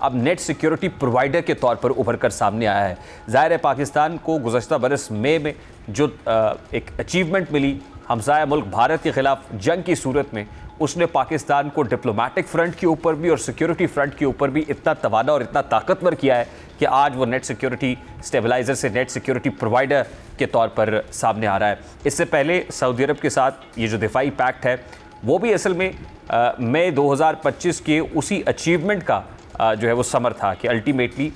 اب net security provider کے طور پر ابھر کر سامنے آیا ہے. ظاہر ہے پاکستان کو گزشتہ برس مئی میں جو ایک اچیومنٹ ملی ہمسایہ ملک بھارت کے خلاف جنگ کی صورت میں, اس نے پاکستان کو ڈپلومیٹک فرنٹ کے اوپر بھی اور سیکیورٹی فرنٹ کے اوپر بھی اتنا توانا اور اتنا طاقتور کیا ہے کہ آج وہ نیٹ سیکیورٹی سٹیبلائزر سے نیٹ سیکیورٹی پرووائڈر کے طور پر سامنے آ رہا ہے. اس سے پہلے سعودی عرب کے ساتھ یہ جو دفاعی پیکٹ ہے وہ بھی اصل میں مئی 2025 کے اسی اچیومنٹ کا جو ہے وہ ثمر تھا کہ الٹیمیٹلی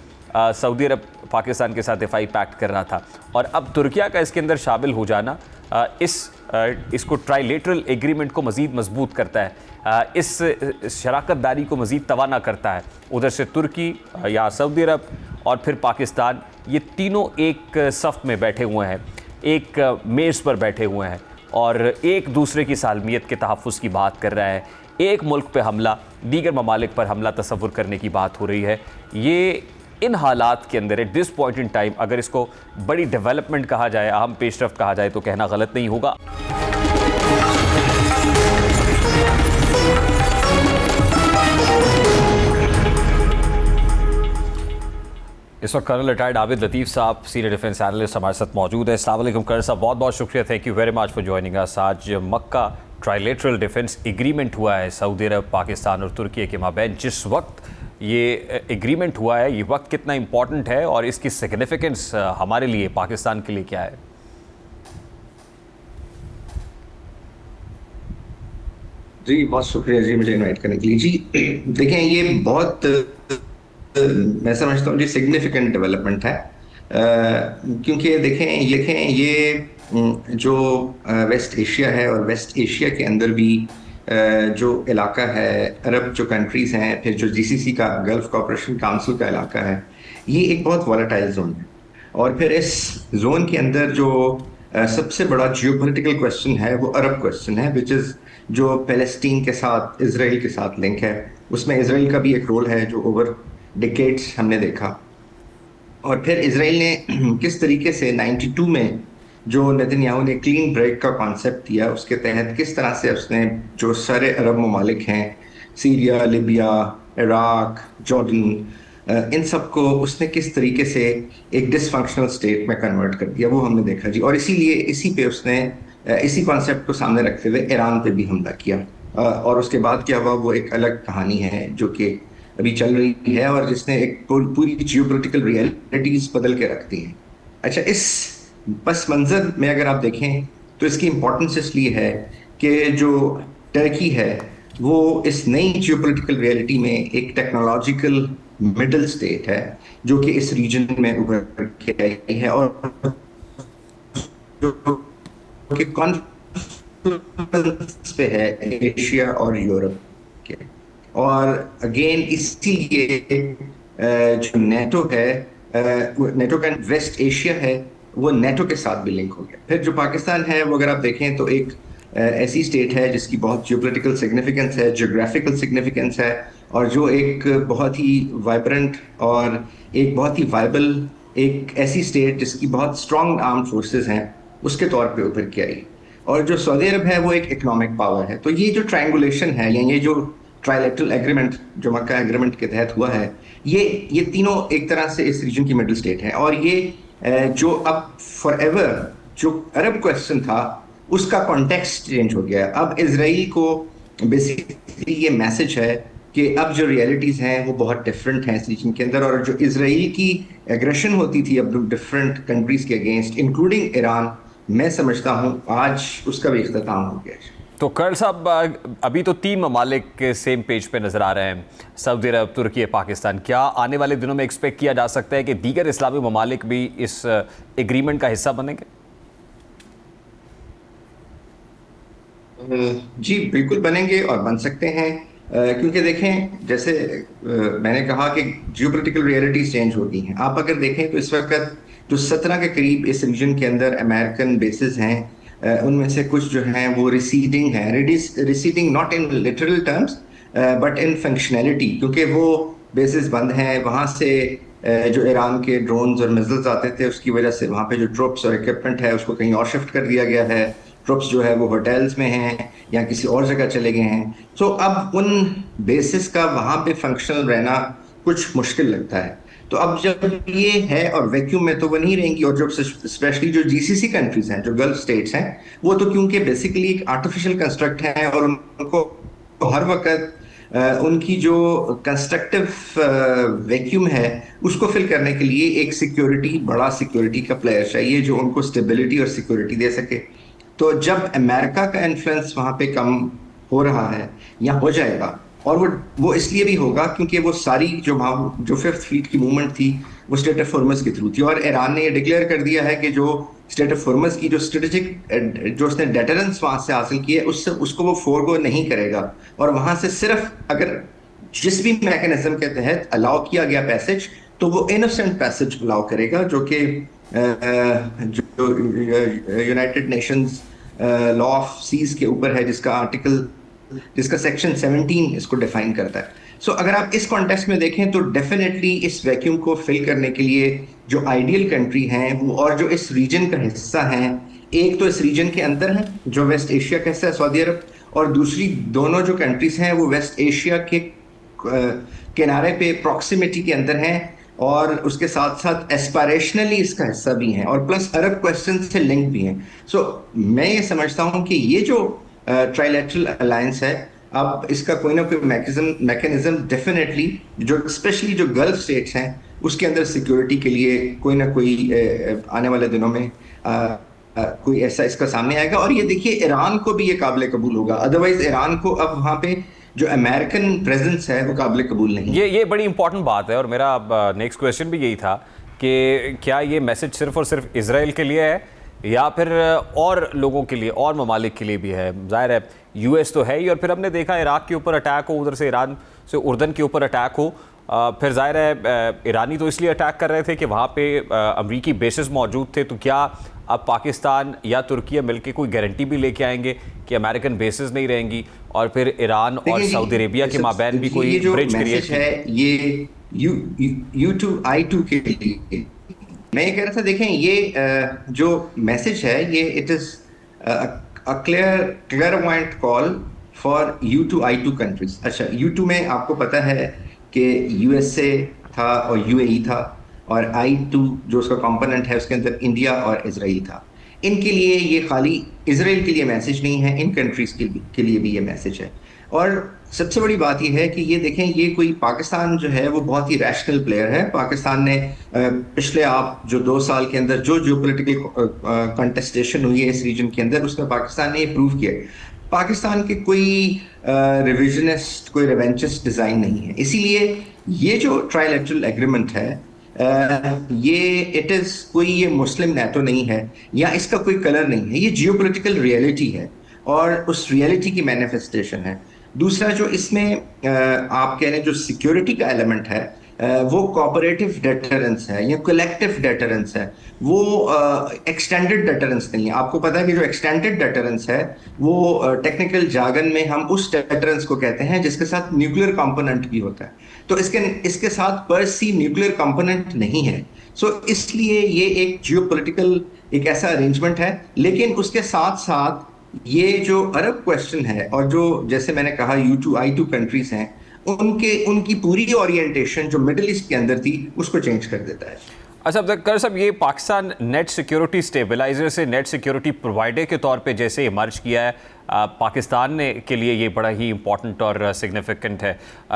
سعودی عرب پاکستان کے ساتھ دفاعی پیکٹ کر رہا تھا, اور اب ترکیہ کا اس کے اندر شامل ہو جانا اس کو ٹرائی لیٹرل ایگریمنٹ کو مزید مضبوط کرتا ہے, اس شراکت داری کو مزید توانا کرتا ہے. ادھر سے ترکی یا سعودی عرب اور پھر پاکستان, یہ تینوں ایک صف میں بیٹھے ہوئے ہیں, ایک میز پر بیٹھے ہوئے ہیں اور ایک دوسرے کی سالمیت کے تحفظ کی بات کر رہا ہے. ایک ملک پہ حملہ, دیگر ممالک پر حملہ تصور کرنے کی بات ہو رہی ہے. یہ ان حالات کے اندر at this point in time اگر اس کو بڑی ڈیولپمنٹ کہا جائے, اہم پیش رفت کہا جائے تو کہنا غلط نہیں ہوگا. اس وقت کرنل ریٹائرڈ عابد لطیف صاحب سینئر ڈیفنس اینالسٹ ہمارے ساتھ موجود ہیں. السلام علیکم کرنل صاحب, بہت بہت شکریہ, thank you very much for joining us. آج مکہ ٹرائی لیٹرل ڈیفنس ایگریمنٹ ہوا ہے سعودی عرب, پاکستان اور ترکیہ کے مابین. جس وقت یہ ایگریمنٹ ہوا ہے یہ وقت کتنا امپورٹنٹ ہے اور اس کی سگنیفیکنس ہمارے لیے, پاکستان کے لیے کیا ہے؟ جی بہت شکریہ جی مجھے انوائٹ کرنے کے لیے. جی دیکھیں یہ بہت میں سمجھتا ہوں جی سگنیفیکنٹ ڈیولپمنٹ ہے, کیونکہ دیکھیں یہ جو ویسٹ ایشیا ہے اور ویسٹ ایشیا کے اندر بھی جو علاقہ ہے, عرب جو کنٹریز ہیں, پھر جو جی سی سی کا گلف کوآپریشن کاؤنسل کا علاقہ ہے, یہ ایک بہت والیٹائل زون ہے. اور پھر اس زون کے اندر جو سب سے بڑا جیو پولیٹیکل کویسچن ہے وہ عرب کویسچن ہے, وچ از جو فلسطین کے ساتھ اسرائیل کے ساتھ لنک ہے. اس میں اسرائیل کا بھی ایک رول ہے جو اوور ڈیکیڈز ہم نے دیکھا. اور پھر اسرائیل نے کس طریقے سے 92 میں جو نیتن نے کلین بریک کا کانسیپٹ دیا, اس کے تحت کس طرح سے اس نے جو سارے عرب ممالک ہیں, سیریا, لیبیا, عراق, جارڈن, ان سب کو اس نے کس طریقے سے ایک ڈس فنکشنل اسٹیٹ میں کنورٹ کر دیا, وہ ہم نے دیکھا جی. اور اسی لیے اسی پہ اس نے اسی کانسیپٹ کو سامنے رکھتے ہوئے ایران پہ بھی حملہ کیا. اور اس کے بعد کیا ہوا وہ ایک الگ کہانی ہے جو کہ ابھی چل رہی ہے اور جس نے ایک پوری جیو پولیٹیکل ریئلٹیز بدل کے رکھ دی ہیں. اچھا, اس پس منظر میں اگر آپ دیکھیں تو اس کی امپورٹنس اس لیے ہے کہ جو ٹرکی ہے وہ اس نئی جیو پولیٹیکل ریئلٹی میں ایک ٹیکنالوجیکل مڈل اسٹیٹ ہے جو کہ اس ریجن میں ابھر کے آئی ہے, اور کہ کانفرنس پہ ہے ایشیا اور یورپ کے. اور اگین اسی لیے جو نیٹو ہے, نیٹو کا ویسٹ ایشیا ہے, وہ نیٹو کے ساتھ بھی لنک ہو گیا. پھر جو پاکستان ہے وہ اگر آپ دیکھیں تو ایک ایسی اسٹیٹ ہے جس کی بہت جیو پولیٹیکل سگنیفیکنس ہے, جیوگرافیکل سگنیفیکنس ہے, اور جو ایک بہت ہی وائبرنٹ اور ایک بہت ہی وائبل ایک ایسی اسٹیٹ جس کی بہت اسٹرانگ آرمڈ فورسز ہیں اس کے طور پہ ابھر کے آئی. اور جو سعودی عرب ہے وہ ایک اکنامک پاور ہے. تو یہ جو ٹرائنگولیشن ہے یا یہ جو ٹرائی لیٹرل ایگریمنٹ جو مکہ ایگریمنٹ کے تحت ہوا ہے, یہ تینوں ایک طرح سے اس ریجن کی مڈل اسٹیٹ ہیں. اور یہ جو اب فار ایور جو عرب کویسچن تھا اس کا کانٹیکسٹ چینج ہو گیا ہے. اب اسرائیل کو بیسیکلی یہ میسج ہے کہ اب جو ریئلٹیز ہیں وہ بہت ڈفرینٹ ہیں اس ریجن کے اندر, اور جو اسرائیل کی ایگریشن ہوتی تھی اب ڈفرینٹ کنٹریز کے اگینسٹ انکلوڈنگ ایران, میں سمجھتا ہوں آج اس کا بھی اختتام ہو گیا. تو کرنل صاحب ابھی تو 3 ممالک سیم پیج پہ نظر آ رہے ہیں, سعودی عرب, ترکی, پاکستان. کیا آنے والے دنوں میں ایکسپیکٹ کیا جا سکتا ہے کہ دیگر اسلامی ممالک بھی اس ایگریمنٹ کا حصہ بنیں گے؟ جی بالکل بنیں گے اور بن سکتے ہیں, کیونکہ دیکھیں جیسے میں نے کہا کہ جیو پولیٹیکل ریئلٹیز چینج ہوتی ہیں. آپ اگر دیکھیں تو اس وقت جو 17 کے قریب اس ریجن کے اندر امریکن بیسز ہیں, ان میں سے کچھ جو ہیں وہ ریسیڈنگ ہیں, residing not in literal terms but in functionality, کیونکہ وہ بیسز بند ہیں. وہاں سے جو ایران کے ڈرونز اور میزلز آتے تھے اس کی وجہ سے وہاں پہ جو ٹروپس اور اکوپمنٹ ہے اس کو کہیں اور شفٹ کر دیا گیا ہے. ٹروپس جو ہے وہ ہوٹلز میں ہیں یا کسی اور جگہ چلے گئے ہیں. تو اب ان بیسز کا وہاں پہ فنکشنل رہنا کچھ مشکل لگتا ہے. تو اب جب یہ ہے اور ویکیوم میں تو وہ نہیں رہیں گی, اور جو اسپیشلی جو جی سی سی کنٹریز ہیں, جو گلف اسٹیٹس ہیں, وہ تو کیونکہ بیسیکلی ایک آرٹیفیشل کنسٹرکٹ ہیں, اور ان کو ہر وقت ان کی جو کنسٹرکٹیو ویکیوم ہے اس کو فل کرنے کے لیے ایک سیکیورٹی, بڑا سیکیورٹی کا پلیئر چاہیے جو ان کو اسٹیبلٹی اور سیکیورٹی دے سکے. تو جب امریکہ کا انفلوئنس وہاں پہ کم ہو رہا ہے یا ہو جائے گا, اور وہ اس لیے بھی ہوگا کیونکہ وہ ساری جو ففتھ فلیٹ کی موومنٹ تھی وہ اسٹریٹ آف ہارمز کے تھرو تھی, اور ایران نے یہ ڈکلیئر کر دیا ہے کہ جو اسٹریٹ آف ہارمز کی جو اسٹریٹجک جو اس نے ڈیٹرنس وہاں سے حاصل کی ہے اس کو وہ فورگو نہیں کرے گا, اور وہاں سے صرف اگر جس بھی میکینزم کے تحت الاؤ کیا گیا پیسج تو وہ انوسنٹ پیسج الاؤ کرے گا, جو کہ جو United Nations law of seas کے اوپر ہے, جس کا سیکشن 17 اس کو ڈیفائن کرتا ہے. سو اگر آپ اس کانٹیکسٹ میں دیکھیں تو ڈیفینیٹلی اس ویکیوم کو فل کرنے کے لیے جو آئیڈیل کنٹری ہیں وہ, اور جو اس ریجن کا حصہ ہیں, ایک تو اس ریجن کے اندر ہیں جو ویسٹ ایشیا کا حصہ ہے سعودی عرب, اور دوسری دونوں جو کنٹریز ہیں وہ ویسٹ ایشیا کے کنارے پہ پروکسیمیٹی کے اندر ہیں, اور اس کے ساتھ ساتھ ایسپائریشنلی اس کا حصہ بھی ہیں, اور پلس عرب کوسچن سے لنک بھی ہیں. سو میں یہ سمجھتا ہوں کہ یہ جو ٹرائلیٹرل الائنس ہے, اب اس کا کوئی نہ کوئی میکینزم ڈیفینیٹلی جو اسپیشلی جو گلف اسٹیٹس ہیں اس کے اندر سیکیورٹی کے لیے کوئی نہ کوئی آنے والے دنوں میں کوئی ایسا اس کا سامنے آئے گا. اور یہ دیکھیے ایران کو بھی یہ قابل قبول ہوگا, ادروائز ایران کو اب وہاں پہ جو امریکن پریزنس ہے وہ قابل قبول نہیں. یہ بڑی امپورٹنٹ بات ہے, اور میرا نیکسٹ کویشچن بھی یہی تھا کہ کیا یہ میسج صرف اور صرف اسرائیل کے لیے ہے یا پھر اور لوگوں کے لیے, اور ممالک کے لیے بھی ہے؟ ظاہر ہے یو ایس تو ہے ہی, اور پھر ہم نے دیکھا عراق کے اوپر اٹیک ہو, ادھر سے ایران سے اردن کے اوپر اٹیک ہو, پھر ظاہر ہے ایرانی تو اس لیے اٹیک کر رہے تھے کہ وہاں پہ امریکی بیسز موجود تھے. تو کیا اب پاکستان یا ترکیہ مل کے کوئی گارنٹی بھی لے کے آئیں گے کہ امریکن بیسز نہیں رہیں گی, اور پھر ایران اور سعودی عربیہ کے مابین بھی کوئی برج کریٹ ہے؟ یہ U2I2 کے لیے میں یہ کہہ رہا تھا, دیکھیں یہ جو میسج ہے یہ it is clairvoyant call for U2I2 countries. اچھا, U2 میں آپ کو پتا ہے کہ USA تھا اور UAE تھا, اور I2 جو اس کا کمپوننٹ ہے اس کے اندر انڈیا اور اسرائیل تھا. ان کے لیے یہ خالی اسرائیل کے لیے میسج نہیں ہے, ان کنٹریز کے لیے بھی یہ میسج ہے. اور سب سے بڑی بات یہ ہے کہ یہ دیکھیں یہ کوئی پاکستان جو ہے وہ بہت ہی ریشنل پلیئر ہے. پاکستان نے پچھلے آپ جو 2 سال کے اندر جو پولیٹیکل کنٹسٹیشن ہوئی ہے اس ریجن کے اندر, اس میں پاکستان نے یہ پروو کیا. پاکستان کے کوئی ریویژنسٹ, کوئی ریونچسٹ ڈیزائن نہیں ہے. اسی لیے یہ جو ٹرائلیٹرل ایگریمنٹ ہے یہ اٹ از کوئی یہ مسلم نیٹو نہیں ہے یا اس کا کوئی کلر نہیں ہے, یہ جیو پولیٹیکل ریئلٹی ہے اور اس ریئلٹی کی مینیفیسٹیشن ہے. دوسرا جو اس میں آپ کہہ رہے ہیں جو سیکیورٹی کا ایلیمنٹ ہے وہ کوآپریٹو ڈیٹرنس ہے یا کولیکٹیو ڈیٹرنس ہے, وہ ایکسٹینڈڈ ڈیٹرنس نہیں ہے. آپ کو پتا ہے کہ جو ایکسٹینڈڈ ڈیٹرنس ہے وہ ٹیکنیکل جارگن میں ہم اس ڈیٹرنس کو کہتے ہیں جس کے ساتھ نیوکلیر کمپوننٹ بھی ہوتا ہے. تو اس کے ساتھ پر سی نیوکلیر کمپوننٹ نہیں ہے. سو اس لیے یہ ایک جیو پولیٹیکل ایک ایسا ارینجمنٹ ہے. لیکن اس کے ساتھ ساتھ یہ جو عرب کویسچن ہے اور جو جیسے میں نے کہا U2I2 کنٹریز ہیں, ان کی پوری اورینٹیشن جو مڈل ایسٹ کے اندر تھی اس کو چینج کر دیتا ہے. اچھا عبدالقادر صاحب, یہ پاکستان نیٹ سیکیورٹی اسٹیبلائزر سے نیٹ سیکیورٹی پرووائڈر کے طور پہ جیسے ایمرج کیا ہے, پاکستان نے کے لیے یہ بڑا ہی امپورٹنٹ اور سگنیفیکنٹ ہے,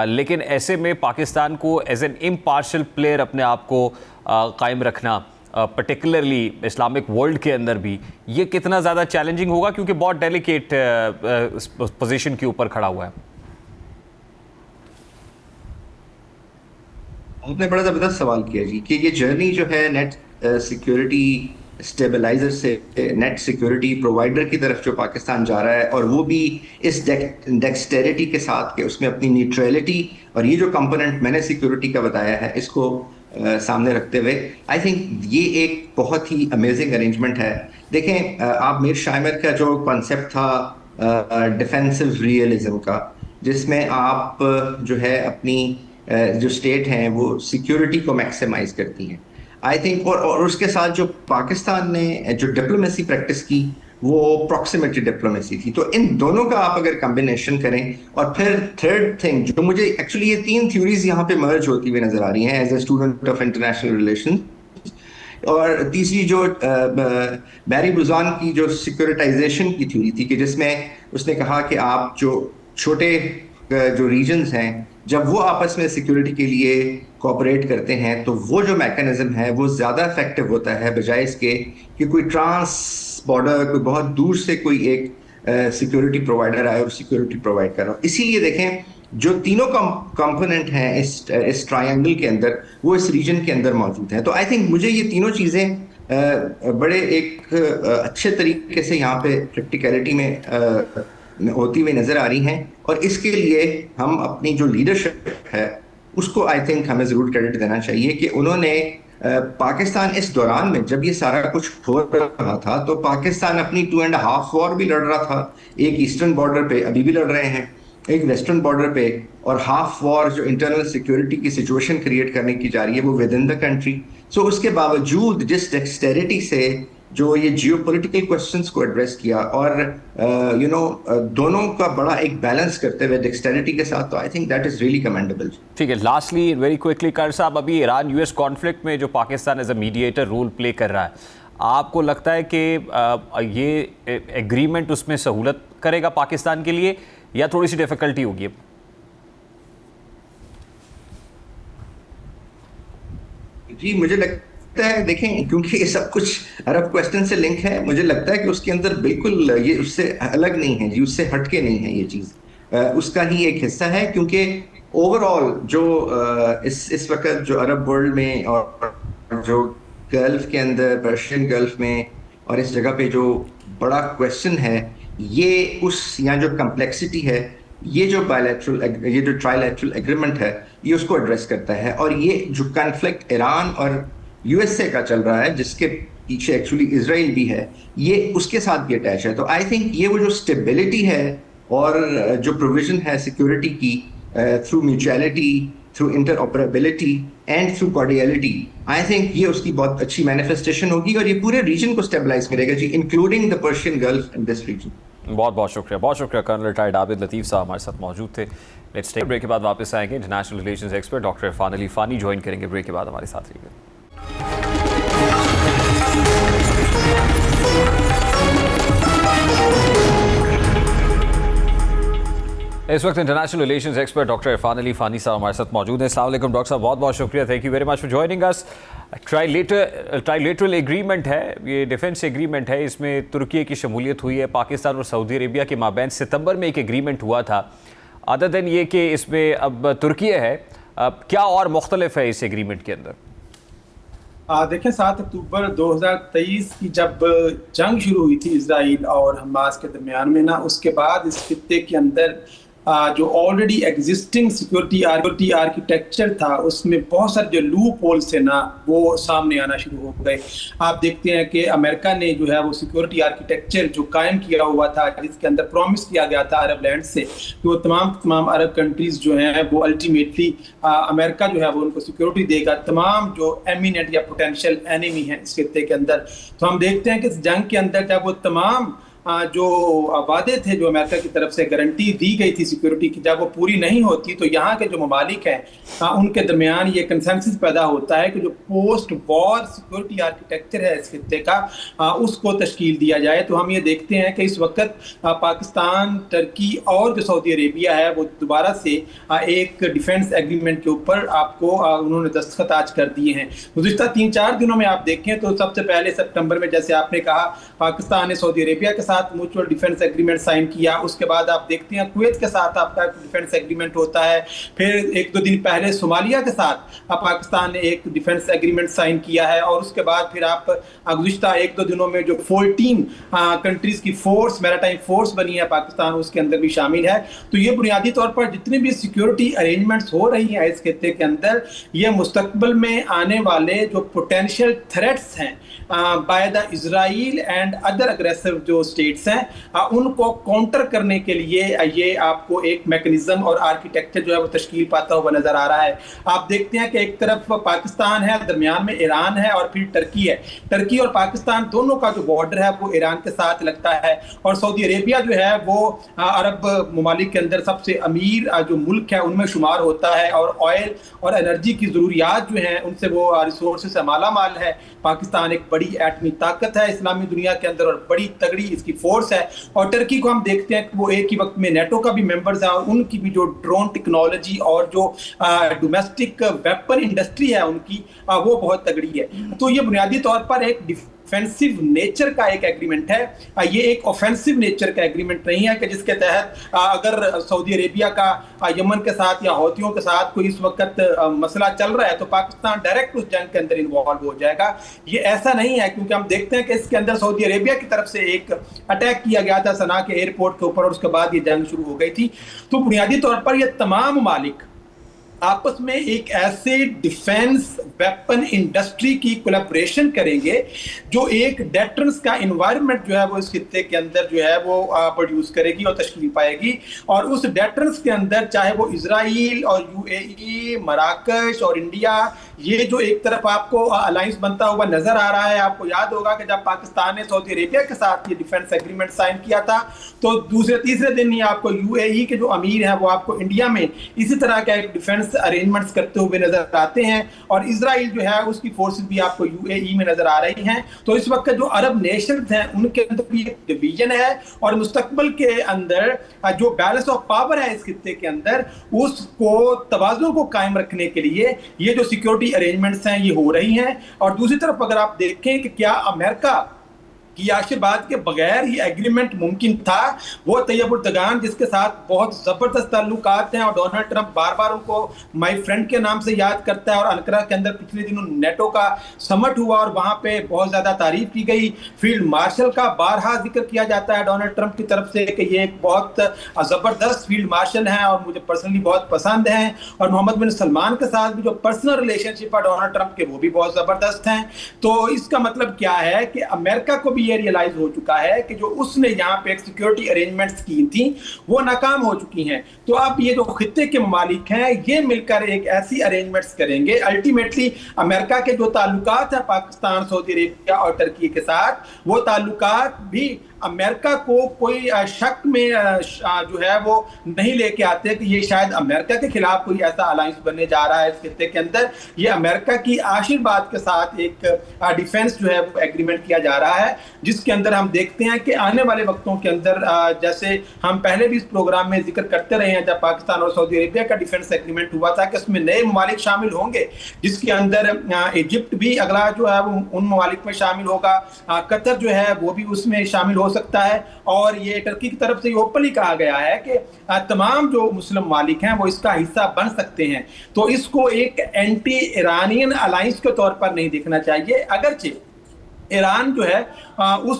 لیکن ایسے میں پاکستان کو ایز این امپارشل پلیئر اپنے آپ کو قائم رکھنا پرٹیکولرلی اسلامک ورلڈ کے اندر بھی, یہ کتنا زیادہ چیلنجنگ ہوگا کیونکہ بہت ڈیلیکیٹ پوزیشن کے اوپر کھڑا ہوا ہے؟ آپ نے بڑا زبردست سوال کیا جی, کہ یہ جرنی جو ہے نیٹ سیکیورٹی اسٹیبلائزر سے نیٹ سیکیورٹی پرووائڈر کی طرف جو پاکستان جا رہا ہے, اور وہ بھی اس ڈیکسٹیریٹی کے ساتھ کہ اس میں اپنی نیوٹریلٹی اور یہ جو کمپوننٹ میں نے سیکیورٹی کا بتایا ہے اس کو سامنے رکھتے ہوئے, آئی تھنک یہ ایک بہت ہی امیزنگ ارینجمنٹ ہے. دیکھیں آپ میر شائمر کا جو کانسیپٹ تھا ڈیفینسو ریئلزم کا, جس میں آپ جو ہے اپنی جو اسٹیٹ ہیں وہ سیکیورٹی کو میکسیمائز کرتی ہیں, آئی تھنک, اور اس کے ساتھ جو پاکستان نے جو ڈپلومیسی پریکٹس کی وہ پروکسیمیٹی ڈپلومیسی تھی. تو ان دونوں کا آپ اگر کمبینیشن کریں, اور پھر تھرڈ تھنگ جو مجھے ایکچولی یہ تین تھیوریز یہاں پہ مرج ہوتی ہوئی نظر آ رہی ہیں as a student of international relation, اور تیسری جو بیری بوزان کی جو سیکورٹائزیشن کی تھیوری تھی کہ جس میں اس نے کہا کہ آپ جو چھوٹے جو ریجنز ہیں جب وہ آپس میں سیکورٹی کے لیے کوآپریٹ کرتے ہیں تو وہ جو میکانزم ہے وہ زیادہ افیکٹو ہوتا ہے بجائے اس کے کہ کوئی ٹرانس بارڈر کوئی بہت دور سے کوئی ایک سیکورٹی پرووائڈر آئے اور سیکورٹی پرووائڈ کر رہا ہو. اسی لیے دیکھیں جو تینوں کمپوننٹ ہیں اس ٹرائنگل کے اندر وہ اس ریجن کے اندر موجود ہیں. تو آئی تھنک مجھے یہ تینوں چیزیں بڑے ایک اچھے طریقے سے یہاں پہ پریکٹیکلٹی میں ہوتی ہوئی نظر آ رہی ہیں, اور اس کے لیے ہم اپنی جو لیڈرشپ ہے اس کو آئی تھنک ہمیں ضرور کریڈٹ دینا چاہیے کہ انہوں نے پاکستان اس دوران میں جب یہ سارا کچھ ہو رہا تھا تو پاکستان اپنی 2.5 وار بھی لڑ رہا تھا, ایک ایسٹرن بارڈر پہ ابھی بھی لڑ رہے ہیں, ایک ویسٹرن بارڈر پہ, اور ہاف وار جو انٹرنل سیکورٹی کی سچویشن کریٹ کرنے کی جا رہی ہے وہ ود ان دا کنٹری. سو اس کے باوجود جس ڈیکسٹیریٹی سے جو یہ جیو پولیٹیکل کوشچنس کو ایڈریس کیا اور دونوں کا بڑا ایک بیلنس کرتے ہوئے ڈیکسٹیریٹی کے ساتھ, تو I think that is really commendable. ٹھیک ہے, لاسٹلی ویری کوئکلی کر صاحب, ابھی ایران یو ایس کانفلکٹ میں جو Pakistan as a mediator role play کر رہا ہے, آپ کو لگتا ہے کہ یہ ایگریمنٹ اس میں سہولت کرے گا پاکستان کے لیے یا تھوڑی سی ڈیفیکلٹی ہوگی؟ جی مجھے لگتا ہے دیکھیں کیونکہ یہ سب کچھ عرب کوسچن سے لنک ہے, مجھے لگتا ہے کہ اس کے اندر بالکل یہ اس سے الگ نہیں ہے جی, اس سے ہٹ کے نہیں ہے, یہ چیز اس کا ہی ایک حصہ ہے. کیونکہ اوور آل جو اس وقت جو عرب ورلڈ میں اور جو گلف کے اندر پرشین گلف میں اور اس جگہ پہ جو بڑا کویسچن ہے یہ اس یہاں جو کمپلیکسٹی ہے, یہ جو یہ جو ٹرائلیٹرل ایگریمنٹ ہے یہ اس کو ایڈریس کرتا ہے. اور یہ جو کنفلکٹ ایران اور یو ایس اے کا چل رہا ہے جس کے پیچھے ایکچولی اسرائیل بھی ہے, یہ اس کے ساتھ بھی اٹیچ ہے. تو آئی تھنک یہ وہ جو اسٹیبلٹی ہے اور جو پروویژن ہے سیکورٹی کی through mutuality, through interoperability and through cordiality, I think یہ اس کی بہت اچھی مینیفیسٹیشن ہوگی اور یہ پورے ریجن کو اسٹیبلائز کرے گا جی, including the Persian Gulf and this region. بہت بہت شکریہ کرنل ریٹائرڈ عابد لطیف صاحب ہمارے ساتھ موجود تھے. لیٹس ٹیک بریک کے بعد واپس آئیں گے. International relations expert doctor Irfan Ali Fani join کریں گے بریک کے بعد ہمارے ساتھ رہیے گا. اس وقت international relations expert doctor Irfan Ali Fani صاحب ہمارے ساتھ موجود ہیں. السلام علیکم ڈاکٹر صاحب, بہت بہت شکریہ, thank you very much for joining us. Trilateral agreement ہے, یہ ڈیفنس ایگریمنٹ ہے, اس میں ترکی کی شمولیت ہوئی ہے. پاکستان اور سعودی عربیہ کے مابین ستمبر میں ایک ایگریمنٹ ہوا تھا. ادر دین یہ کہ اس میں اب ترکی ہے, کیا اور مختلف ہے اس ایگریمنٹ کے اندر؟ دیکھیں 7 اکتوبر 2023 کی جب جنگ شروع ہوئی تھی اسرائیل اور حماس کے درمیان میں نا, اس کے بعد اس خطے کے اندر جو آلریڈی ایگزسٹنگ سیکورٹی آرکیٹیکچر تھا اس میں بہت سارے جو لوپ ہولز تھے نا وہ سامنے آنا شروع ہو گئے. آپ دیکھتے ہیں کہ امریکہ نے جو ہے وہ سیکورٹی آرکیٹیکچر جو قائم کیا ہوا تھا جس کے اندر پرومس کیا گیا تھا عرب لینڈ سے کہ وہ تمام عرب کنٹریز جو ہیں وہ الٹیمیٹلی امریکہ جو ہے وہ ان کو سیکورٹی دے گا, تمام جو ایمیننٹ یا پوٹینشیل اینیمی ہیں اس خطے کے اندر. تو ہم دیکھتے ہیں کہ اس جنگ کے اندر جب وہ تمام جو وعدے تھے جو امریکہ کی طرف سے گارنٹی دی گئی تھی سیکورٹی کی, جب وہ پوری نہیں ہوتی تو یہاں کے جو ممالک ہیں ان کے درمیان یہ کنسنسس پیدا ہوتا ہے کہ جو پوسٹ وار سیکورٹی آرکیٹیکچر ہے اس خطے کا اس کو تشکیل دیا جائے. تو ہم یہ دیکھتے ہیں کہ اس وقت پاکستان, ترکی اور جو سعودی عربیہ ہے وہ دوبارہ سے ایک ڈیفنس ایگریمنٹ کے اوپر آپ کو انہوں نے دستخط آج کر دیے ہیں. گزشتہ 3-4 دنوں میں آپ دیکھیں تو سب سے پہلے سپٹمبر میں جیسے آپ نے کہا پاکستان نے سعودی عربیہ کے ساتھ میوچل ڈیفنس ایگریمنٹ سائن کیا. اس کے بعد آپ دیکھتے ہیں کویت کے ساتھ آپ کا ڈیفنس ایگریمنٹ ہوتا ہے. پھر 1-2 دن پہلے صومالیہ کے ساتھ پاکستان نے ایک ڈیفنس ایگریمنٹ سائن کیا ہے. اور اس کے بعد پھر آپ گزشتہ 1-2 دنوں میں جو 14 کنٹریز کی فورس, میراٹائم فورس بنی ہے پاکستان, اس کے اندر بھی شامل ہے. تو یہ بنیادی طور پر جتنی بھی سیکورٹی ارینجمنٹس ہو رہی ہیں اس خطے کے اندر, یہ مستقبل میں آنے والے جو پوٹینشیل تھریٹس ہیں by the Israel and other aggressive جو اسٹیٹس ہیں ان کو کاؤنٹر کرنے کے لیے یہ آپ کو ایک میکنزم اور آرکیٹیکچر جو ہے وہ تشکیل پاتا ہوا نظر آ رہا ہے. آپ دیکھتے ہیں کہ ایک طرف پاکستان ہے, درمیان میں ایران ہے اور پھر ٹرکی ہے. ٹرکی اور پاکستان دونوں کا جو بارڈر ہے وہ ایران کے ساتھ لگتا ہے, اور سعودی عربیہ جو ہے وہ عرب ممالک کے اندر سب سے امیر جو ملک ہے ان میں شمار ہوتا ہے, اور آئل اور انرجی کی ضروریات جو ہیں ان سے وہ ریسورسز سے مالا مال ہے. پاکستان ایک بڑی ایٹمی طاقت ہے اسلامی دنیا کے اندر اور بڑی تگڑی اس کی فورس ہے. اور ٹرکی کو ہم دیکھتے ہیں کہ وہ ایک ہی وقت میں نیٹو کا بھی ممبرز ہے, اور ان کی بھی جو ڈرون ٹیکنالوجی اور جو ڈومیسٹک ویپن انڈسٹری ہے ان کی وہ بہت تگڑی ہے. تو یہ بنیادی طور پر ایک ڈیفینسو نیچر کا ایک ایگریمنٹ ہے, یہ ایک اوفینسو نیچر کا ایگریمنٹ نہیں ہے کہ جس کے تحت اگر سعودی عربیہ کا یمن کے ساتھ یا حوثیوں کے ساتھ کوئی اس وقت مسئلہ چل رہا ہے تو پاکستان ڈائریکٹ اس جنگ کے اندر انوالو ہو جائے گا. یہ ایسا نہیں ہے, کیونکہ ہم دیکھتے ہیں کہ اس کے اندر سعودی عربیہ کی طرف سے ایک اٹیک کیا گیا تھا صنعاء کے ایئرپورٹ کے اوپر, اور اس کے بعد یہ جنگ شروع ہو گئی تھی. تو بنیادی طور پر یہ تمام ممالک آپس میں ایک ایسے ڈیفینس ویپن انڈسٹری کی کولیبریشن کریں گے جو ایک ڈیٹرنس کا انوائرمنٹ جو ہے وہ اس خطے کے اندر جو ہے وہ پروڈیوس کرے گی اور تشکیل پائے گی. اور اس ڈیٹرنس کے اندر چاہے وہ اسرائیل اور UAE, مراکش اور انڈیا, یہ جو ایک طرف آپ کو الائنس بنتا ہوا نظر آ رہا ہے. آپ کو یاد ہوگا کہ جب پاکستان نے سعودی عربیہ کے ساتھ یہ ڈیفینس ایگریمنٹ سائن کیا تھا تو دوسرے تیسرے دن ہی آپ کو UAE کے جو امیر ہیں وہ آپ کو انڈیا میں اسی طرح کا ایک ڈیفینس ارینجمنٹس کرتے ہوئے نظر آتے ہیں, اور اسرائیل جو ہے اس کی فورسز بھی آپ کو UAE میں نظر آ رہی ہیں. تو اس وقت جو عرب نیشنز ہیں ان کے اندر بھی ایک ڈویژن ہے, اور مستقبل کے اندر جو بیلنس آف پاور ہے اس خطے کے اندر اس کو توازن کو قائم رکھنے کے لیے یہ جو سیکیورٹی ارینجمنٹس ہیں یہ ہو رہی ہیں. اور دوسری طرف اگر آپ دیکھیں کہ کیا امریکہ کی آشیرواد کے بغیر یہ ایگریمنٹ ممکن تھا, وہ طیب اردگان جس کے ساتھ بہت زبردست تعلقات ہیں اور ڈونلڈ ٹرمپ بار بار ان کو مائی فرینڈ کے نام سے یاد کرتا ہے, اور انقرہ کے اندر پچھلے دنوں نیٹو کا سمٹ ہوا اور وہاں پہ بہت زیادہ تعریف کی گئی. فیلڈ مارشل کا بارہا ذکر کیا جاتا ہے ڈونلڈ ٹرمپ کی طرف سے کہ یہ ایک بہت زبردست فیلڈ مارشل ہیں اور مجھے پرسنلی بہت پسند ہیں, اور محمد بن سلمان کے ساتھ بھی جو پرسنل ریلیشن شپ ہے ڈونلڈ ٹرمپ کے وہ بھی بہت زبردست ہیں. تو اس کا مطلب کیا ہے کہ امریکہ کو بھی یہ ریئلائز ہو چکا ہے کہ جو اس نے یہاں پہ ایک سیکیورٹی ارینجمنٹس کی تھیں وہ ناکام ہو چکی ہیں. تو اب یہ جو خطے کے ممالک ہیں یہ مل کر ایک ایسی ارینجمنٹس کریں گے. الٹیمیٹلی امریکہ کے جو تعلقات ہیں پاکستان, سعودی عربیہ اور ترکی کے ساتھ, وہ تعلقات بھی امریکہ کو کوئی شک میں جو ہے وہ نہیں لے کے آتے کہ یہ شاید امریکہ کے خلاف کوئی ایسا الائنس بننے جا رہا ہے اس خطے کے اندر. یہ امریکہ کی آشیرواد کے ساتھ ایک ڈیفینس جو ہے وہ ایگریمنٹ کیا جا رہا ہے, جس کے اندر ہم دیکھتے ہیں کہ آنے والے وقتوں کے اندر جیسے ہم پہلے بھی اس پروگرام میں ذکر کرتے رہے ہیں, جب پاکستان اور سعودی عربیہ کا ڈیفینس ایگریمنٹ ہوا تھا کہ اس میں نئے ممالک شامل ہوں گے, جس کے اندر ایجپٹ بھی اگلا جو ہے وہ ان ممالک میں شامل ہوگا, قطر جو ہے وہ بھی اس میں شامل ہو سکتا ہے, اور یہ ٹرکی کی طرف سے یہ اوپنلی کہا گیا ہے کہ تمام جو مسلم ممالک ہیں وہ اس کا حصہ بن سکتے ہیں. تو اس کو ایک اینٹی ایرانین الائنس کے طور پر نہیں دیکھنا چاہیے, اگرچہ ایران جو ہے اس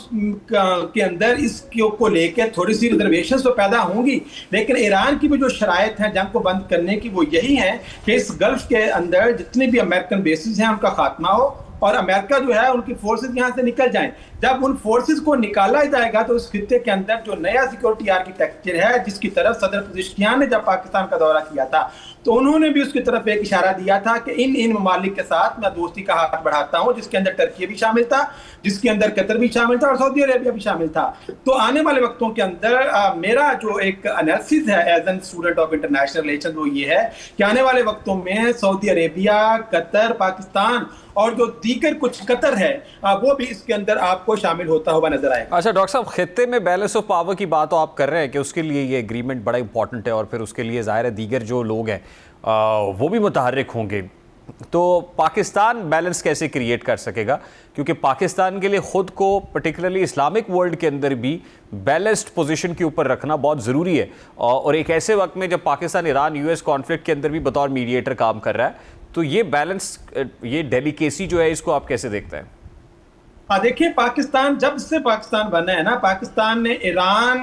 کے اندر اس کو لے کے تھوڑی سی ریزرویشنز تو پیدا ہوں گی, لیکن ایران کی بھی جو شرائط ہیں جنگ کو بند کرنے کی وہ یہی ہیں کہ اس گلف کے اندر جتنے بھی امریکن بیسز ہیں ان کا خاتمہ ہو, اور امریکہ جو ہے ان کی فورسز یہاں سے نکل جائیں. جب ان فورسز کو نکالا جائے گا تو اس خطے کے اندر جو نیا سیکورٹی آرکیٹیکچر ہے جس کی طرف صدر پزشکیان نے جب پاکستان کا دورہ کیا تھا تو انہوں نے بھی اس کی طرف ایک اشارہ دیا تھا کہ ان ممالک کے ساتھ میں دوستی کا ہاتھ بڑھاتا ہوں, جس کے اندر ٹرکی بھی شامل تھا, جس کے اندر قطر بھی شامل تھا اور سعودی عربیہ بھی شامل تھا. تو آنے والے وقتوں کے اندر میرا جو ایک انالیسس ہے as an student of international relation وہ یہ ہے کہ آنے والے وقتوں میں سعودی عربیہ, قطر, پاکستان اور جو دیگر کچھ قطر ہے وہ بھی اس کے اندر آپ کو شامل ہوتا ہوا نظر آئے گا. اچھا ڈاکٹر صاحب, خطے میں بیلنس آف پاور کی بات تو آپ کر رہے ہیں کہ اس کے لیے یہ ایگریمنٹ بڑا امپورٹنٹ ہے, اور پھر اس کے لیے ظاہر ہے دیگر جو لوگ ہیں وہ بھی متحرک ہوں گے. تو پاکستان بیلنس کیسے کریٹ کر سکے گا, کیونکہ پاکستان کے لیے خود کو پرٹیکولرلی اسلامک ورلڈ کے اندر بھی بیلنسڈ پوزیشن کے اوپر رکھنا بہت ضروری ہے, اور ایک ایسے وقت میں جب پاکستان ایران US کانفلکٹ کے اندر بھی بطور میڈیٹر کام کر رہا ہے, تو یہ بیلنس, یہ ڈیلیکیسی جو ہے اس کو آپ کیسے دیکھتے ہیں؟ دیکھیں پاکستان جب سے پاکستان بنا ہے نا, پاکستان نے ایران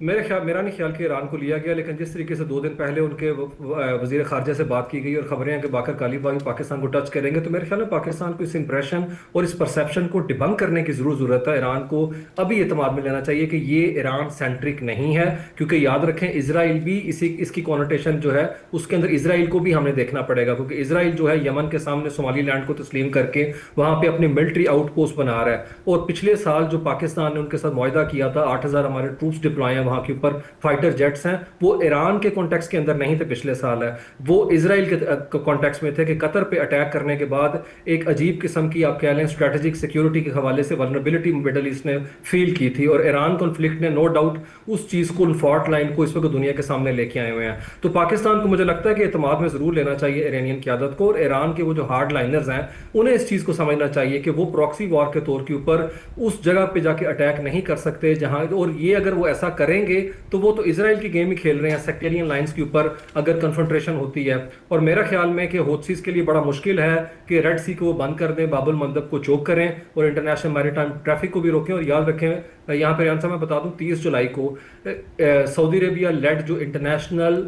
میرا نہیں خیال کہ ایران کو لیا گیا، لیکن جس طریقے سے 2 دن پہلے ان کے وزیر خارجہ سے بات کی گئی اور خبریں ہیں کہ باقر کالیباف پاکستان کو ٹچ کریں گے، تو میرے خیال میں پاکستان کو اس امپریشن اور اس پرسیپشن کو ڈیبنک کرنے کی ضرورت ہے۔ ایران کو ابھی اعتماد میں لینا چاہیے کہ یہ ایران سینٹرک نہیں ہے، کیونکہ یاد رکھیں اسرائیل بھی اس کی کونوٹیشن جو ہے اس کے اندر اسرائیل کو بھی ہمیں دیکھنا پڑے گا، کیونکہ اسرائیل جو ہے یمن کے سامنے صومالی لینڈ کو تسلیم کر کے وہاں پہ اپنی ملٹری آؤٹ پوسٹ بنا رہا ہے، اور پچھلے سال جو پاکستان نے ان کے ساتھ معاہدہ کیا تھا 8,000 ہمارے ٹروپس ڈپلوائے ہیں وہاں کے اوپر، فائٹر جیٹس ہیں، وہ ایران کے کانٹیکس کے اندر نہیں تھے پچھلے سال، ہے وہ اسرائیل کے کانٹیکس میں تھے کہ قطر پہ اٹیک کرنے کے بعد ایک عجیب قسم کی آپ کہہ لیں اسٹریٹجک سیکیورٹی کے حوالے سے ولنریبلٹی مڈل ایسٹ نے فیل کی تھی، اور ایران کانفلکٹ نے نو ڈاؤٹ اس چیز کو، ان فالٹ لائن کو اس وقت دنیا کے سامنے لے کے آئے ہوئے ہیں۔ تو پاکستان کو مجھے لگتا ہے کہ اعتماد میں ضرور لینا چاہیے ایرانین قیادت کو، اور ایران کے وہ جو ہارڈ لائنرز ہیں انہیں اس چیز کو سمجھنا چاہیے کہ وہ پراکسی وار کے طور کے اوپر اس جگہ پہ جا کے اٹیک نہیں کر سکتے جہاں، اور یہ اگر وہ ایسا کریں گے تو وہ تو اسرائیل کی گیم ہی کھیل رہے ہیں سیکٹرین لائنز کے اوپر اگر کنفرنٹریشن ہوتی ہے، اور میرا خیال میں کہ ہوتھیز کے لیے بڑا مشکل ہے کہ ریڈ سی کو وہ بند کر دیں، باب المندب کو چوک کریں اور انٹرنیشنل میری ٹائم ٹریفک کو بھی روکیں۔ اور یاد رکھیں یہاں پہ ریان صاحب میں بتا دوں 30 جولائی کو سعودی عربیہ لیڈ جو انٹرنیشنل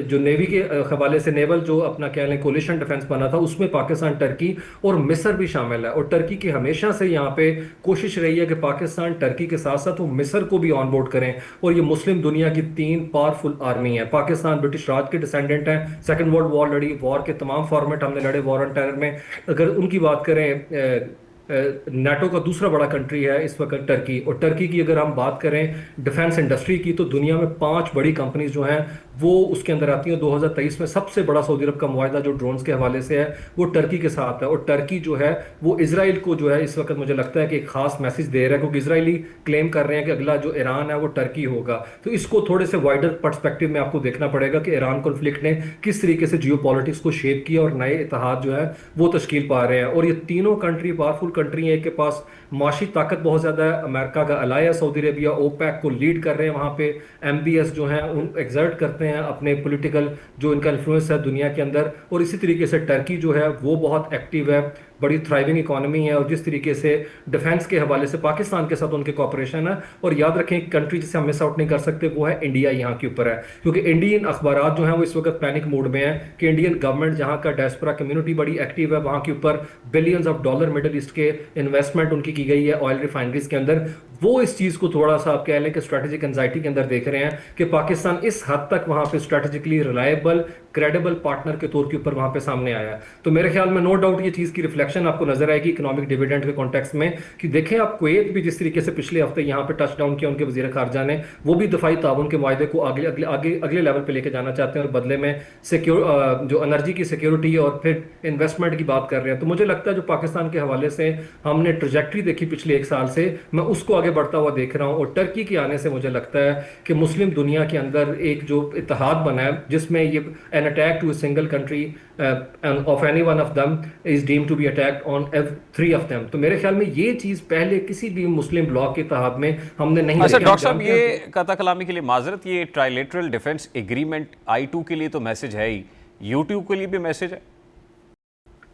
جو نیوی کے حوالے سے نیول جو اپنا کہہ لیں کولیشن ڈیفنس بنا تھا، اس میں پاکستان، ٹرکی اور مصر بھی شامل ہے، اور ٹرکی کی ہمیشہ سے یہاں پہ کوشش رہی ہے کہ پاکستان ٹرکی کے ساتھ ساتھ وہ مصر کو بھی آن بورڈ کریں، اور یہ مسلم دنیا کی 3 پاورفل آرمی ہے۔ پاکستان برٹش راج کے ڈسینڈنٹ ہیں، سیکنڈ ورلڈ وار لڑی، وار کے تمام فارمیٹ ہم نے لڑے، وار آن ٹیرر میں اگر ان کی بات کریں، نیٹو کا دوسرا بڑا کنٹری ہے اس وقت ٹرکی، اور ٹرکی کی اگر ہم بات کریں ڈیفنس انڈسٹری کی تو دنیا میں 5 بڑی کمپنیز جو ہیں وہ اس کے اندر آتی ہیں۔ 2023 میں سب سے بڑا سعودی عرب کا معاہدہ جو ڈرونز کے حوالے سے ہے وہ ٹرکی کے ساتھ ہے، اور ٹرکی جو ہے وہ اسرائیل کو جو ہے اس وقت مجھے لگتا ہے کہ ایک خاص میسج دے رہا ہے، کیونکہ اسرائیلی کلیم کر رہے ہیں کہ اگلا جو ایران ہے وہ ٹرکی ہوگا، تو اس کو تھوڑے سے وائڈر پرسپیکٹو میں آپ کو دیکھنا پڑے گا کہ ایران کانفلکٹ نے کس طریقے سے جیو پالیٹکس کو شیپ کیا اور نئے اتحاد جو ہے وہ تشکیل پا رہے ہیں، اور یہ تینوں کنٹری پاورفل کنٹری ہیں، ایک کے پاس معاشی طاقت بہت زیادہ ہے، امریکہ کا الائی ہے سعودی عربیہ، اوپیک کو لیڈ کر رہے ہیں، وہاں پہ ایم بی ایس جو ہیں ان ایگزرٹ کرتے ہیں اپنے پولیٹیکل جو ان کا انفلوئنس ہے دنیا کے اندر، اور اسی طریقے سے ٹرکی جو ہے وہ بہت ایکٹیو ہے، بڑی تھرائیونگ اکانومی ہے، اور جس طریقے سے ڈیفنس کے حوالے سے پاکستان کے ساتھ ان کے کوآپریشن ہے۔ اور یاد رکھیں ایک کنٹری جسے ہم مس آؤٹ نہیں کر سکتے وہ ہے انڈیا، یہاں کے اوپر ہے، کیونکہ انڈین اخبارات جو ہیں وہ اس وقت پینک موڈ میں ہیں کہ انڈین گورنمنٹ جہاں کا ڈائسپورا کمیونٹی بڑی ایکٹیو ہے، وہاں کے اوپر billions of dollar Middle East کے انویسٹمنٹ ان کی گئی ہے آئل ریفائنریز کے اندر، وہ اس چیز کو تھوڑا سا آپ کہہ لیں کہ اسٹریٹجک انزائٹی کے اندر دیکھ رہے ہیں کہ پاکستان اس حد تک وہاں پہ اسٹریٹجکلی ریلائبل کریڈیبل پارٹنر کے طور کے اوپر وہاں پہ سامنے آیا ہے۔ تو میرے خیال میں نو ڈاؤٹ یہ چیز کی ریفلیکشن آپ کو نظر آئے گی اکنامک ڈیویڈنڈ کے کانٹیکس میں، کہ دیکھیں آپ کویت بھی جس طریقے سے پچھلے ہفتے یہاں پہ ٹچ ڈاؤن کیا ان کے وزیر خارجہ نے، وہ بھی دفاعی تعاون کے معاہدے کو اگلے لیول پہ لے کے جانا چاہتے ہیں، اور بدلے میں جو انرجی کی سیکیورٹی اور پھر انویسٹمنٹ کی بات کر رہے ہیں۔ تو مجھے لگتا ہے جو پاکستان کے حوالے سے ہم نے ٹریجیکٹری دیکھی پچھلے 1 سال سے، میں اس کو آگے بڑھتا ہوا دیکھ رہا ہوں، اور ٹرکی کے آنے سے مجھے لگتا ہے کہ مسلم دنیا کے اندر ایک جو اتحاد بنا ہے جس میں یہ an attack to a single country of any one of them is deemed to be attacked on 3 of them، تو میرے خیال میں یہ چیز پہلے کسی بھی مسلم بلاک کے اتحاد میں ہم نے نہیں۔ اچھا ڈاکٹر صاحب، یہ قطع کلامی کے لیے معذرت، یہ ٹرائلیٹرل ڈیفنس ایگریمنٹ I2 کے لیے تو میسج ہے ہی، U2 کے لیے بھی میسج ہے؟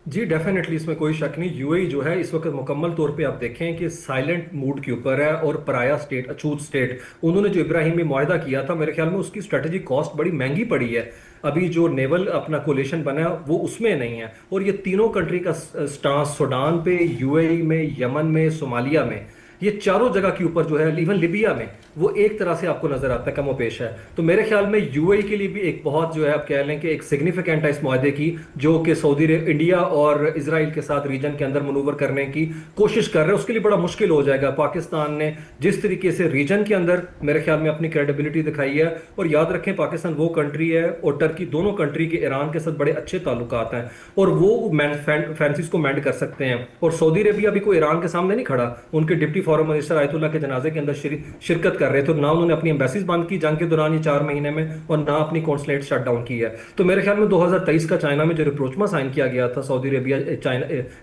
جی ڈیفینیٹلی، اس میں کوئی شک نہیں، یو اے جو ہے اس وقت مکمل طور پہ آپ دیکھیں کہ سائلنٹ موڈ کے اوپر ہے، اور پرایا سٹیٹ، اچھوت سٹیٹ، انہوں نے جو ابراہیمی معاہدہ کیا تھا میرے خیال میں اس کی اسٹریٹجک کاسٹ بڑی مہنگی پڑی ہے، ابھی جو نیول اپنا کولیشن بنا ہے وہ اس میں نہیں ہے، اور یہ تینوں کنٹری کا سٹانس سوڈان پہ، یو اے میں، یمن میں، صومالیہ میں، یہ چاروں جگہ کے اوپر جو ہے، ایون لیبیا میں، وہ ایک طرح سے آپ کو نظر آتا ہے کم و بیش ہے۔ تو میرے خیال میں یو اے کے لیے بھی ایک بہت جو ہے آپ کہہ لیں کہ ایک سگنیفیکینٹ ہے اس معاہدے کی، جو کہ انڈیا اور اسرائیل کے ساتھ ریجن کے اندر منور کرنے کی کوشش کر رہے ہیں، اس کے لیے بڑا مشکل ہو جائے گا۔ پاکستان نے جس طریقے سے ریجن کے اندر میرے خیال میں اپنی کریڈیبلٹی دکھائی ہے، اور یاد رکھیں پاکستان وہ کنٹری ہے اور ٹرکی، دونوں کنٹری کے ایران کے ساتھ بڑے اچھے تعلقات ہیں، اور وہ فینسیز کو مینڈ کر سکتے ہیں، اور سعودی عربیہ بھی کوئی ایران کے سامنے نہیں کھڑا، ان کے ڈپٹی فارم منسٹر آیت اللہ کے جنازے کے اندر شرکت کر رہے تھے، نہ انہوں نے اپنی ایمبیسیز بند کی جنگ کے دوران یہ 4 مہینے میں، اور نہ اپنی کونسلیٹ شٹ ڈاؤن کی ہے۔ تو میرے خیال میں 2023 کا چائنا میں جو ریپروچما سائن کیا گیا تھا سعودی عربیہ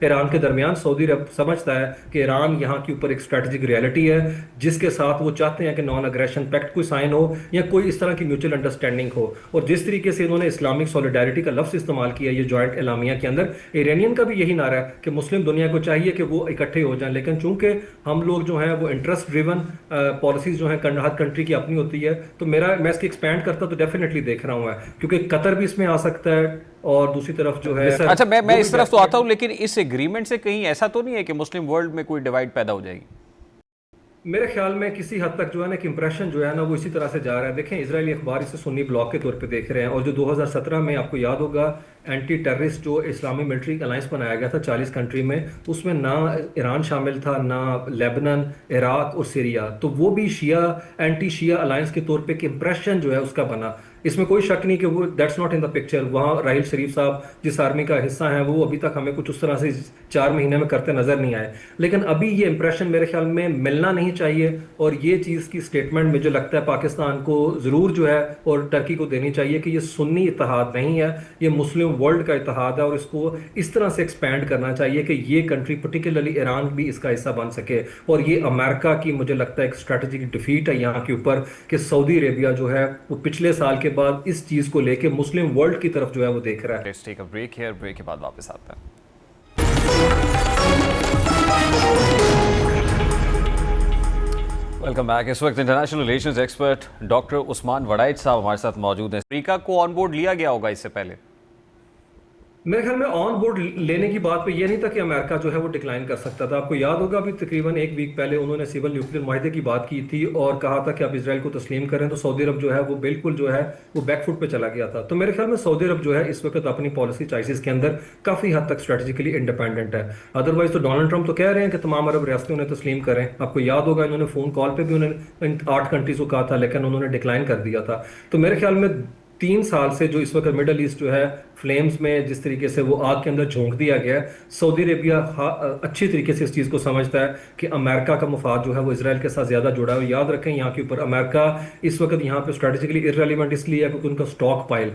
ایران کے درمیان، سعودی عرب سمجھتا ہے کہ ایران یہاں کے اوپر ایک اسٹریٹجک ریالٹی ہے جس کے ساتھ وہ چاہتے ہیں کہ نان اگریشن پیکٹ کوئی سائن ہو یا کوئی اس طرح کی میوچل انڈرسٹینڈنگ ہو، اور جس طریقے سے انہوں نے اسلامک سولیڈیرٹی کا لفظ استعمال کیا یہ جوائنٹ اعلامیہ کے اندر، ایرانین کا بھی یہی نعرہ ہے کہ مسلم دنیا کو چاہیے کہ وہ اکٹھے ہو جائیں، لیکن چونکہ ہم لوگ جو ہیں وہ انٹرسٹ ڈریون پالیسیز جو ہیں ہے ہر کنٹری کی اپنی ہوتی ہے. تو میں اس کی ایکسپینڈ کرتا تو ڈیفینیٹلی دیکھ رہا ہوں میں, کیونکہ قطر بھی اس میں آ سکتا ہے, اور دوسری طرف جو ہے اچھا میں اس طرف تو آتا ہوں, لیکن اس ایگریمنٹ سے کہیں ایسا تو نہیں ہے کہ مسلم ورلڈ میں کوئی ڈیوائڈ پیدا ہو جائے گی؟ میرے خیال میں کسی حد تک جو ہے نا کہ امپریشن جو ہے نا وہ اسی طرح سے جا رہا ہے. دیکھیں اسرائیلی اخبار اسے سنی بلاک کے طور پہ دیکھ رہے ہیں, اور جو 2017 میں آپ کو یاد ہوگا اینٹی ٹیررسٹ جو اسلامی ملٹری الائنس بنایا گیا تھا 40 کنٹری میں, اس میں نہ ایران شامل تھا, نہ لیبنان, عراق اور سیریا. تو وہ بھی شیعہ اینٹی شیعہ الائنس کے طور پہ ایک امپریشن جو ہے اس کا بنا. اس میں کوئی شک نہیں کہ وہ that's not in the picture. وہاں راحیل شریف صاحب جس آرمی کا حصہ ہیں وہ ابھی تک ہمیں کچھ اس طرح سے 4 مہینے میں کرتے نظر نہیں آئے, لیکن ابھی یہ امپریشن میرے خیال میں ملنا نہیں چاہیے. اور یہ چیز کی سٹیٹمنٹ مجھے لگتا ہے پاکستان کو ضرور جو ہے اور ٹرکی کو دینی چاہیے کہ یہ سنی اتحاد نہیں ہے, یہ مسلم ورلڈ کا اتحاد ہے, اور اس کو اس طرح سے ایکسپینڈ کرنا چاہیے کہ یہ کنٹری پرٹیکولرلی ایران بھی اس کا حصہ بن سکے. اور یہ امریکہ کی مجھے لگتا ہے ایک اسٹریٹجک ڈیفیٹ ہے یہاں کے اوپر کہ سعودی عربیہ جو ہے وہ پچھلے سال کے بعد اس چیز کو لے کے مسلم ورلڈ کی طرف جو ہے وہ دیکھ رہا ہے. Let's take a break here, break کے بعد واپس آتے ہیں. Welcome back. اس وقت international relations expert doctor Usman Warraich صاحب ہمارے ساتھ موجود ہیں. امریکہ کو آن بورڈ لیا گیا ہوگا اس سے پہلے؟ میرے خیال میں آن بورڈ لینے کی بات پہ یہ نہیں تھا کہ امریکہ جو ہے وہ ڈکلائن کر سکتا تھا. آپ کو یاد ہوگا ابھی تقریباً 1 ویک پہلے انہوں نے سول نیوکلیر معاہدے کی بات کی تھی اور کہا تھا کہ آپ اسرائیل کو تسلیم کریں, تو سعودی عرب جو ہے وہ بالکل جو ہے وہ بیک فٹ پہ چلا گیا تھا. تو میرے خیال میں سعودی عرب جو ہے اس وقت اپنی پالیسی چوائسز کے اندر کافی حد تک اسٹریٹجیکلی انڈیپینڈنٹ ہے. ادروائز تو ڈونلڈ ٹرمپ تو کہہ رہے ہیں کہ تمام عرب ریاستیں انہیں تسلیم کریں. آپ کو یاد ہوگا انہوں نے فون کال پہ بھی انہیں 8 کنٹریز کو کہا تھا, لیکن انہوں نے ڈکلائن کر دیا تھا. تو میرے خیال میں 3 سال سے جو اس وقت مڈل ایسٹ جو ہے فلیمز میں جس طریقے سے وہ آگ کے اندر جھونک دیا گیا ہے, سعودی عربیہ اچھی طریقے سے اس چیز کو سمجھتا ہے کہ امریکہ کا مفاد جو ہے وہ اسرائیل کے ساتھ زیادہ جڑا ہے. یاد رکھیں یہاں کے اوپر امریکہ اس وقت یہاں پہ اسٹریٹجیکلی ارریلیونٹ اس لیے ہے کیونکہ ان کا سٹاک پائل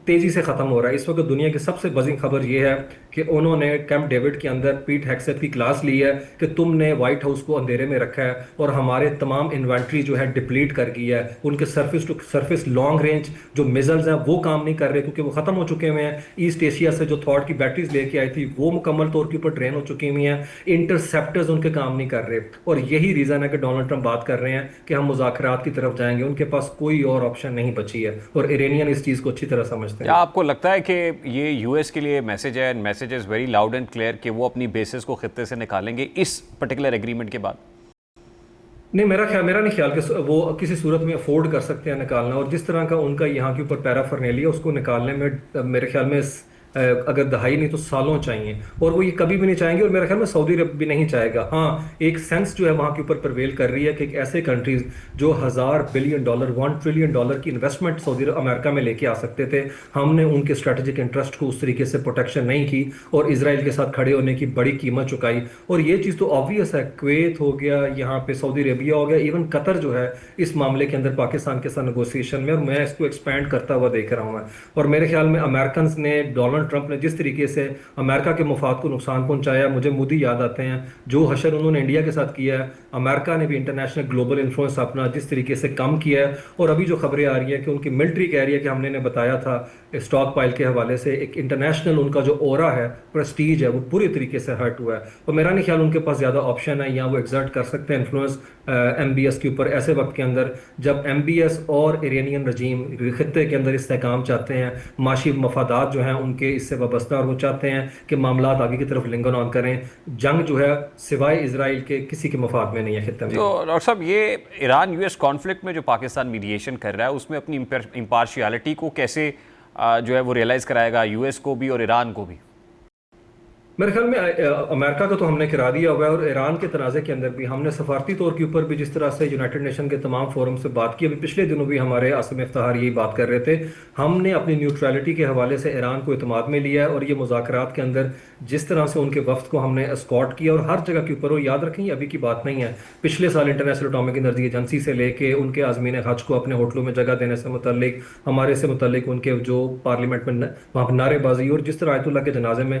تیزی سے ختم ہو رہا ہے. اس وقت دنیا کی سب سے بزنگ خبر یہ ہے کہ انہوں نے کیمپ ڈیوڈ کے اندر پیٹ ہیگسیت کی کلاس لی ہے کہ تم نے وائٹ ہاؤس کو اندھیرے میں رکھا ہے اور ہمارے تمام انوینٹری جو ہے ڈپلیٹ کر گئی ہے. ان کے surface to surface long range جو میزلز ہیں وہ کام نہیں کر رہے کیونکہ وہ ختم ہو چکے ہوئے ہیں. ایسٹ ایشیا سے جو تھاٹ کی بیٹریز لے کے آئی تھی وہ مکمل طور کے اوپر ڈرین ہو چکی ہوئی ہیں. انٹرسیپٹرز ان کے کام نہیں کر رہے, اور یہی ریزن ہے کہ ڈونلڈ ٹرمپ بات کر رہے ہیں کہ ہم مذاکرات کی طرف جائیں گے. ان کے پاس کوئی اور آپشن نہیں بچی ہے, اور ایرانین اس چیز کو اچھی طرح سمجھتے ہیں. کیا آپ کو لگتا ہے کہ یہ یو ایس کے لیے میسج ہے, message is very loud and clear کہ وہ اپنی بیسز کو خطے سے نکالیں گے اس پرٹیکولر ایگریمنٹ کے بعد؟ نہیں, میرا نہیں خیال کہ وہ کسی صورت میں افورڈ کر سکتے ہیں نکالنا, اور جس طرح کا ان کا یہاں کے اوپر پیرافرنیلیا اس کو نکالنے میں میرے خیال میں اگر دہائی نہیں تو سالوں چاہیے, اور وہ یہ کبھی بھی نہیں چاہیں گے, اور میرے خیال میں سعودی عرب بھی نہیں چاہے گا. ہاں ایک سینس جو ہے وہاں کے اوپر پرویل کر رہی ہے کہ ایک ایسے کنٹریز جو $1000 بلین $1 ٹریلین کی انویسٹمنٹ سعودی امریکہ میں لے کے آ سکتے تھے, ہم نے ان کے اسٹریٹجک انٹرسٹ کو اس طریقے سے پروٹیکشن نہیں کی اور اسرائیل کے ساتھ کھڑے ہونے کی بڑی قیمت چکائی. اور یہ چیز تو آبویس ہے, کویت ہو گیا, یہاں پہ سعودی عربیہ ہو گیا, ایون قطر جو ہے اس معاملے کے اندر پاکستان کے ساتھ نیگوسیشن میں, اور میں اس کو ایکسپینڈ کرتا ہوا دیکھ رہا ہوں. اور میرے خیال میں امریکنز نے, ڈونلڈ ٹرمپ نے جس طریقے سے امریکہ کے مفاد کو نقصان پہنچایا, مجھے مودی یاد آتے ہیں, جو حشر انہوں نے انڈیا کے ساتھ کیا ہے, امریکہ نے بھی انٹرنیشنل گلوبل انفلوئنس اپنا جس طریقے سے کم کیا ہے. اور ابھی جو خبریں آ رہی ہیں کہ ان کی ملٹری کہہ رہی ہے کہ ہم نے بتایا تھا اسٹاک پائل کے حوالے سے, ایک انٹرنیشنل ان کا جو اورا ہے, پریسٹیج ہے, وہ پوری طریقے سے ہرٹ ہوا ہے. اور میرا نہیں خیال ان کے پاس زیادہ آپشن ہے, یا وہ ایگزرٹ کر سکتے ہیں انفلوئنس ایم بی ایس کے اوپر ایسے وقت کے اندر جب ایم بی ایس اور ایرانین رجیم خطے کے اندر استحکام چاہتے ہیں, معاشی مفادات جو ہیں ان کے اس سے وابستہ, اور وہ چاہتے ہیں کہ معاملات آگے کی طرف لنگن آن کریں. جنگ جو ہے سوائے اسرائیل کے کسی کے مفاد میں نہیں ہے خطے میں. تو ڈاکٹر صاحب یہ ایران یو ایس کانفلکٹ میں جو پاکستان میڈیشن کر رہا ہے اس میں اپنی امپارشیالٹی کو کیسے جو ہے وہ ریئلائز کرائے گا یو ایس کو بھی اور ایران کو بھی؟ میرے خیال میں امریکہ کا تو ہم نے کرا دیا ہوا ہے, اور ایران کے تنازع کے اندر بھی ہم نے سفارتی طور کے اوپر بھی جس طرح سے یونائٹڈ نیشن کے تمام فورم سے بات کی. ابھی پچھلے دنوں بھی ہمارے عاصم افتخار یہی بات کر رہے تھے, ہم نے اپنی نیوٹرلٹی کے حوالے سے ایران کو اعتماد میں لیا ہے, اور یہ مذاکرات کے اندر جس طرح سے ان کے وفد کو ہم نے اسکاٹ کیا, اور ہر جگہ کے اوپر, وہ یاد رکھیں یہ ابھی کی بات نہیں ہے, پچھلے سال انٹرنیشنل اٹامک انرجی ایجنسی سے لے کے ان کے عازمین حج کو اپنے ہوٹلوں میں جگہ دینے سے متعلق, ہمارے سے متعلق ان کے جو پارلیمنٹ میں وہاں نعرے بازی, اور جس طرح آیت اللہ کے جنازے میں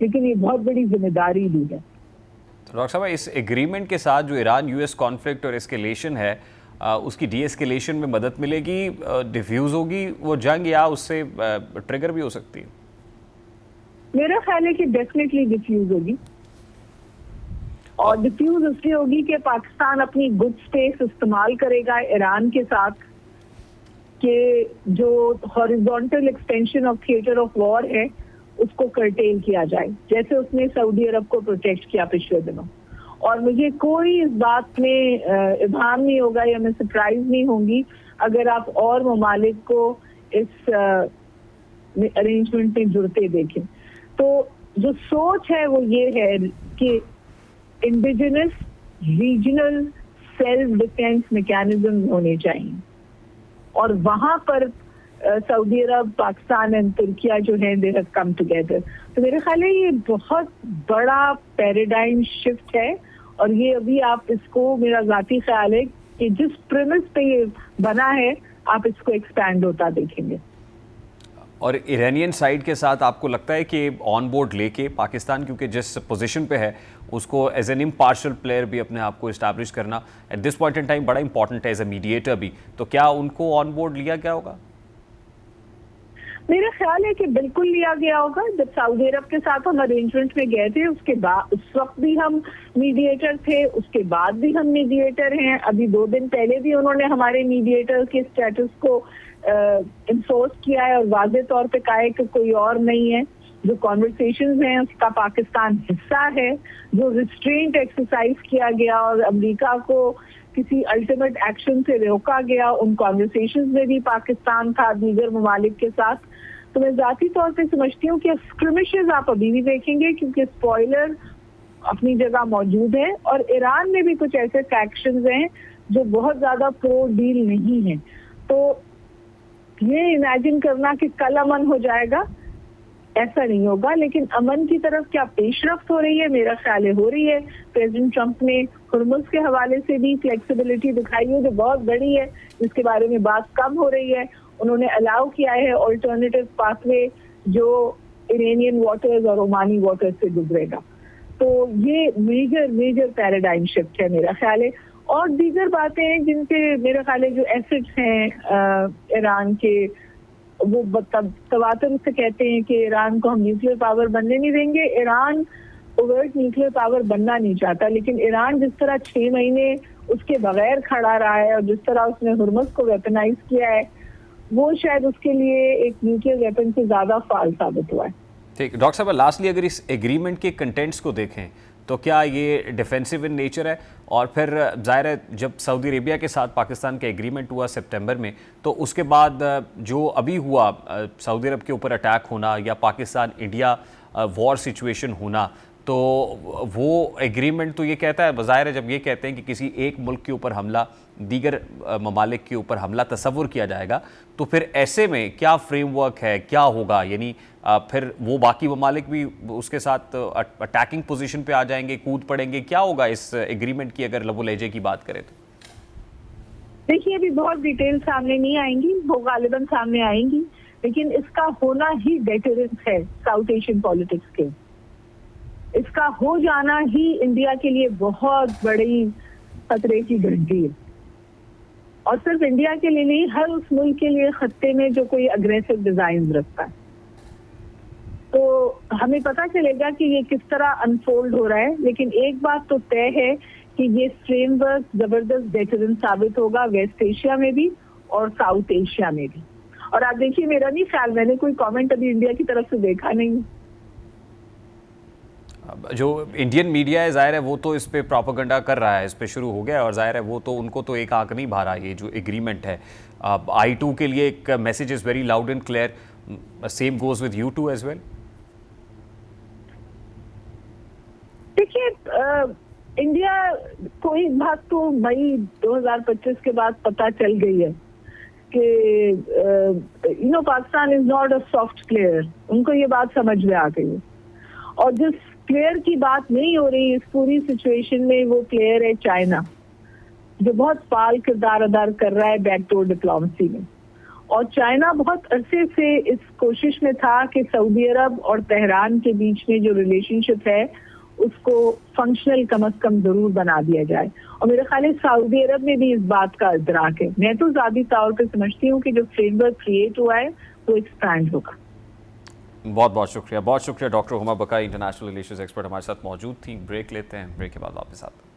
لیکن یہ بہت بڑی ذمہ داری بھی ہے. تو ڈاکٹر صاحب اس ایگریمنٹ کے ساتھ جو ایران یو ایس کانفلکٹ اور اسکیلیشن ہے اس کی ڈی ایسکیلیشن میں مدد ملے گی, ڈیفیوز ہوگی وہ جنگ, یا اس سے ٹریگر بھی ہو سکتی ہے؟ میرا خیال ہے کہ ڈیفینیٹلی ڈیفیوز ہوگی, اور ڈیفیوز اس لیے ہوگی کہ پاکستان اپنی گڈ اسپیس استعمال کرے گا ایران کے ساتھ کہ جو horizontal extension of theatre of war ہے اس کو کرٹیل کیا جائے, جیسے اس نے سعودی عرب کو پروٹیکٹ کیا پچھلے دنوں. اور مجھے کوئی اس بات میں ابہام نہیں ہوگا یا میں سرپرائز نہیں ہوں گی اگر آپ اور ممالک کو اس ارینجمنٹ میں جڑتے دیکھیں. تو جو سوچ ہے وہ یہ ہے کہ indigenous regional self defence mechanism ہونے چاہیے, اور وہاں پر سعودی عرب, پاکستان اینڈ ترکیہ جو ہیں دے ہیو کم ٹوگیدر. تو میرے خیال ہے یہ بہت بڑا پیراڈائم شفٹ ہے, اور یہ ابھی آپ اس کو, میرا ذاتی خیال ہے کہ جس پریمس پہ یہ بنا ہے آپ اس کو ایکسپینڈ ہوتا دیکھیں گے. اور ایرانین سائیڈ کے ساتھ آپ کو لگتا ہے کہ آن بورڈ لے کے پاکستان, کیونکہ جس پوزیشن پہ ہے اس کو ایز این امپارشل پلیئر بھی اپنے آپ کو اسٹیبلش کرنا at this point in time بڑا امپورٹنٹ ہے ایز اے میڈیٹر بھی, تو کیا ان کو آن بورڈ لیا گیا ہوگا؟ میرا خیال ہے کہ بالکل لیا گیا ہوگا. جب سعودی عرب کے ساتھ ہم ارینجمنٹ میں گئے تھے اس کے بعد, اس وقت بھی ہم میڈیٹر تھے, اس کے بعد بھی ہم میڈیٹر ہیں. ابھی 2 دن پہلے بھی انہوں نے ہمارے میڈیٹر کے اسٹیٹس کو انفورس کیا ہے اور واضح طور پہ کہا ہے کہ کوئی اور نہیں ہے. جو کانورسیشنز ہیں اس کا پاکستان حصہ ہے. جو ریسٹرینٹ ایکسرسائز کیا گیا اور امریکہ کو کسی الٹیمیٹ ایکشن سے روکا گیا, ان کانورسیشنز میں بھی پاکستان تھا دیگر ممالک کے ساتھ. تو میں ذاتی طور پہ سمجھتی ہوں کہ اسکرمشز آپ ابھی بھی دیکھیں گے کیونکہ اسپوائلر اپنی جگہ موجود ہے, اور ایران میں بھی کچھ ایسے فیکشنز ہیں جو بہت زیادہ پرو ڈیل نہیں ہیں. تو یہ امیجن کرنا کہ کل امن ہو جائے گا, ایسا نہیں ہوگا. لیکن امن کی طرف کیا پیش رفت ہو رہی ہے؟ میرا خیال ہے ہو رہی ہے. پریزیڈنٹ ٹرمپ نے ہرمز کے حوالے سے بھی فلیکسیبلٹی دکھائی ہے جو بہت بڑی ہے, جس کے بارے میں بات کم ہو رہی ہے. انہوں نے الاؤ کیا ہے آلٹرنیٹو پاتھ وے جو ایرانین واٹرز اور عمانی واٹرز سے گزرے گا. تو یہ میجر پیراڈائم شفٹ ہے میرا خیال ہے. اور دیگر باتیں ہیں جن پہ میرا خیال ہے جو ایسٹس ہیں ایران کے, وہ تواتر سے کہتے ہیں کہ ایران کو ہم نیوکلیر پاور بننے نہیں دیں گے. ایران اوورٹ نیوکلیر پاور بننا نہیں چاہتا, لیکن ایران جس طرح 6 مہینے اس کے بغیر کھڑا رہا ہے اور جس طرح اس نے ہرمز کو ویپنائز کیا ہے, وہ شاید اس کے لیے ایک نیوکلیر ویپن سے زیادہ فعال ثابت ہوا ہے. ٹھیک ڈاکٹر صاحب, لاسٹلی اگر اس ایگریمنٹ کے کنٹینٹس کو دیکھیں تو کیا یہ ڈیفینسو ان نیچر ہے؟ اور پھر ظاہر ہے جب سعودی عربیہ کے ساتھ پاکستان کا ایگریمنٹ ہوا سپٹمبر میں, تو اس کے بعد جو ابھی ہوا سعودی عرب کے اوپر اٹیک ہونا یا پاکستان انڈیا وار سچویشن ہونا, تو وہ ایگریمنٹ تو یہ کہتا ہے, بظاہر ہے جب یہ کہتے ہیں کہ کسی ایک ملک کے اوپر حملہ دیگر ممالک کے اوپر حملہ تصور کیا جائے گا, تو پھر ایسے میں کیا فریم ورک ہے, کیا ہوگا؟ یعنی پھر وہ باقی ممالک بھی اس کے ساتھ اٹیکنگ پوزیشن پہ آ جائیں گے, کود پڑیں گے, کیا ہوگا اس ایگریمنٹ کی اگر لب و لہجے کی بات کریں تو؟ دیکھیے ابھی بہت ڈیٹیل سامنے نہیں آئیں گی, وہ غالباً سامنے آئیں گی, لیکن اس کا ہونا ہی ڈیٹرنس ہے ساؤتھ ایشین پالیٹکس کے. اس کا ہو جانا ہی انڈیا کے لیے بہت بڑی خطرے کی گھنٹی ہے, اور صرف انڈیا کے لیے نہیں, ہر اس ملک کے لیے خطے میں جو کوئی اگریسو ڈیزائن رکھتا ہے. تو ہمیں پتہ چلے گا کہ یہ کس طرح انفولڈ ہو رہا ہے, لیکن ایک بات تو طے ہے کہ یہ فریم ورک زبردست ڈیٹرنس ثابت ہوگا ویسٹ ایشیا میں بھی اور ساؤتھ ایشیا میں بھی. اور آپ دیکھیے میرا نہیں خیال, میں نے کوئی کامنٹ ابھی انڈیا کی طرف سے دیکھا نہیں. جو انڈین میڈیا ہے ظاہر ہے وہ تو اس پہ پروپیگنڈا کر رہا ہے, اس پہ شروع ہو گیا ہے, اور ظاہر ہے وہ تو ان کو تو ایک آنکھ نہیں بھا رہا یہ جو ایگریمنٹ ہے. I2 کے لیے ایک message is very loud and clear, same goes with U2 as well. دیکھیے انڈیا کو ایک بات تو مئی 2025 کے بعد پتہ چل گئی ہے کہ Pakistan is not a soft player. ان کو یہ بات سمجھ میں آ گئی ہے, اور جس پلیئر کی بات نہیں ہو رہی اس پوری سچویشن میں وہ پلیئر ہے چائنا, جو بہت فعال کردار ادا کر رہا ہے بیک ڈور ڈپلومسی میں. اور چائنا بہت عرصے سے اس کوشش میں تھا کہ سعودی عرب اور تہران کے بیچ میں جو ریلیشن شپ ہے اس کو فنکشنل کم از کم ضرور بنا دیا جائے، اور میرے خیال ہے سعودی عرب میں بھی اس بات کا ادراک ہے. میں تو ذاتی طور پہ سمجھتی ہوں کہ جو فریم ورک کریٹ ہوا ہے وہ ایکسپینڈ ہوگا. بہت بہت شکریہ ڈاکٹر ہما بقائی، انٹرنیشنل ریلیشنز ایکسپرٹ ہمارے ساتھ موجود تھیں. بریک لیتے ہیں، بریک کے بعد واپس آتے ہیں.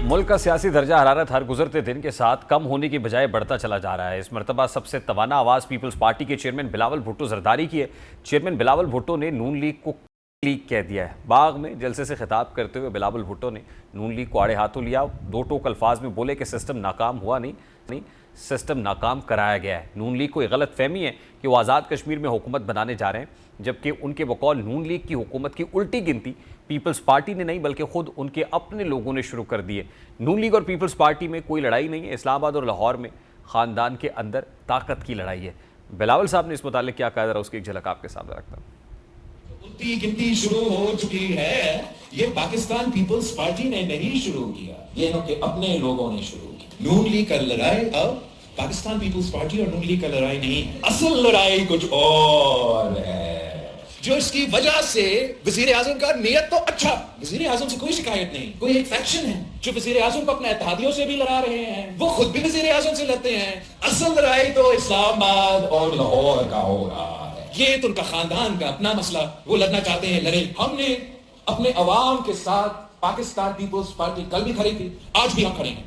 ملک کا سیاسی درجہ حرارت ہر گزرتے دن کے ساتھ کم ہونے کی بجائے بڑھتا چلا جا رہا ہے. اس مرتبہ سب سے توانا آواز پیپلز پارٹی کے چیئرمین بلاول بھٹو زرداری کی ہے. چیئرمین بلاول بھٹو نے نون لیگ کو لیگ کہہ دیا ہے. باغ میں جلسے سے خطاب کرتے ہوئے بلاول بھٹو نے نون لیگ کو آڑے ہاتھوں لیا. دو ٹوک الفاظ میں بولے کہ سسٹم ناکام ہوا نہیں، سسٹم ناکام کرایا گیا ہے. نون لیگ کو یہ غلط فہمی ہے کہ وہ آزاد کشمیر میں حکومت بنانے جا رہے ہیں، جبکہ ان کے بقول نون لیگ کی حکومت کی الٹی گنتی پیپلز پارٹی نے نہیں بلکہ خود ان کے اپنے لوگوں نے شروع کر دی ہے. نون لیگ اور پیپلز پارٹی میں کوئی لڑائی نہیں ہے، اسلام آباد اور لاہور میں خاندان کے اندر طاقت کی لڑائی ہے. بلاول صاحب نے اس متعلق کیا کہا، ذرا اس کی ایک جھلک آپ کے سامنے رکھتا ہوں. الٹی گنتی شروع ہو چکی ہے، یہ پاکستان پیپلز پارٹی نے نہیں شروع کیا، یہ ان کے اپنے لوگوں نے شروع کی. نون لیگ کا لڑائی اب پاکستان پیپلز پارٹی اور نون لیگ کا لڑائی نہیں ہے، اصل لڑائی کچھ اور ہے، جو اس کی وجہ سے وزیر اعظم کا نیت تو اچھا، وزیر اعظم سے کوئی شکایت نہیں، کوئی ایک فیکشن ہے جو وزیر اعظم کو اپنے اتحادیوں سے بھی لڑا رہے ہیں، وہ خود بھی وزیر اعظم سے لڑتے ہیں. اصل لڑائی تو اسلام آباد اور لاہور کا ہو رہا ہے. یہ تو ان کا خاندان کا اپنا مسئلہ، وہ لڑنا چاہتے ہیں لڑیں. ہم نے اپنے عوام کے ساتھ پاکستان پیپلز پارٹی کل بھی کھڑی تھی، آج بھی ہم کھڑے ہیں.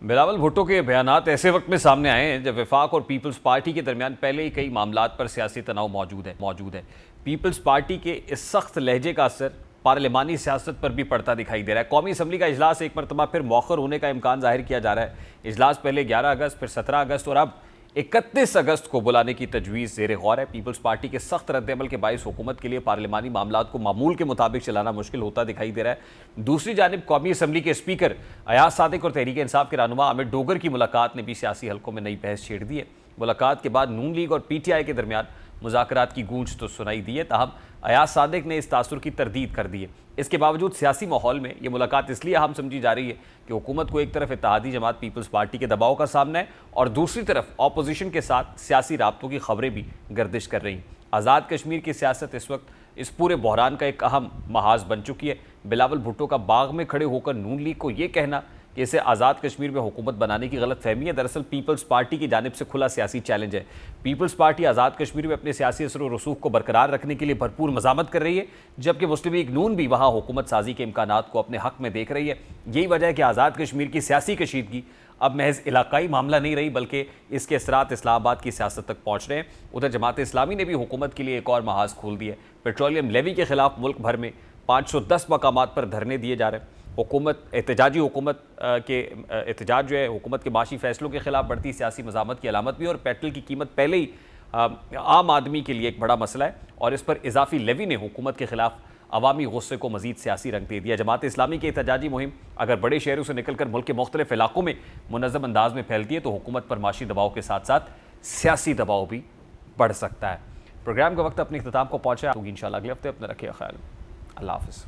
بلاول بھٹو کے بیانات ایسے وقت میں سامنے آئے ہیں جب وفاق اور پیپلز پارٹی کے درمیان پہلے ہی کئی معاملات پر سیاسی تناؤ موجود ہے. پیپلز پارٹی کے اس سخت لہجے کا اثر پارلیمانی سیاست پر بھی پڑتا دکھائی دے رہا ہے. قومی اسمبلی کا اجلاس ایک مرتبہ پھر مؤخر ہونے کا امکان ظاہر کیا جا رہا ہے. اجلاس پہلے 11 اگست، پھر 17 اگست اور اب 31 اگست کو بلانے کی تجویز زیر غور ہے. پیپلز پارٹی کے سخت رد عمل کے باعث حکومت کے لیے پارلیمانی معاملات کو معمول کے مطابق چلانا مشکل ہوتا دکھائی دے رہا ہے. دوسری جانب قومی اسمبلی کے اسپیکر ایاز صادق اور تحریک انصاف کے رہنما عامر ڈوگر کی ملاقات نے بھی سیاسی حلقوں میں نئی بحث چھیڑ دی ہے. ملاقات کے بعد نون لیگ اور پی ٹی آئی کے درمیان مذاکرات کی گونج تو سنائی دی ہے، تاہم ایاز صادق نے اس تاثر کی تردید کر دی ہے. اس کے باوجود سیاسی ماحول میں یہ ملاقات اس لیے اہم سمجھی جا رہی ہے کہ حکومت کو ایک طرف اتحادی جماعت پیپلز پارٹی کے دباؤ کا سامنا ہے اور دوسری طرف اپوزیشن کے ساتھ سیاسی رابطوں کی خبریں بھی گردش کر رہی ہیں. آزاد کشمیر کی سیاست اس وقت اس پورے بحران کا ایک اہم محاذ بن چکی ہے. بلاول بھٹو کا باغ میں کھڑے ہو کر نون لیگ کو یہ کہنا کہ اسے آزاد کشمیر میں حکومت بنانے کی غلط فہمی ہے، دراصل پیپلز پارٹی کی جانب سے کھلا سیاسی چیلنج ہے. پیپلز پارٹی آزاد کشمیر میں اپنے سیاسی اثر و رسوخ کو برقرار رکھنے کے لیے بھرپور مزاحمت کر رہی ہے، جبکہ مسلم لیگ نون بھی وہاں حکومت سازی کے امکانات کو اپنے حق میں دیکھ رہی ہے. یہی وجہ ہے کہ آزاد کشمیر کی سیاسی کشیدگی اب محض علاقائی معاملہ نہیں رہی بلکہ اس کے اثرات اسلام آباد کی سیاست تک پہنچ رہے ہیں. ادھر جماعت اسلامی نے بھی حکومت کے لیے ایک اور محاذ کھول دیا ہے. پیٹرولیم لیوی کے خلاف ملک بھر میں 510 مقامات پر دھرنے دیے جا رہے ہیں. احتجاج جو ہے حکومت کے معاشی فیصلوں کے خلاف بڑھتی سیاسی مزاحمت کی علامت بھی ہے، اور پیٹرول کی قیمت پہلے ہی عام آدمی کے لیے ایک بڑا مسئلہ ہے اور اس پر اضافی لیوی نے حکومت کے خلاف عوامی غصے کو مزید سیاسی رنگ دے دیا. جماعت اسلامی کی احتجاجی مہم اگر بڑے شہروں سے نکل کر ملک کے مختلف علاقوں میں منظم انداز میں پھیلتی ہے تو حکومت پر معاشی دباؤ کے ساتھ ساتھ سیاسی دباؤ بھی بڑھ سکتا ہے. پروگرام کا وقت اپنے اختتام کو پہنچا ہوگی انشاءاللہ اگلے ہفتے. اپنا رکھیے خیال. اللہ حافظ.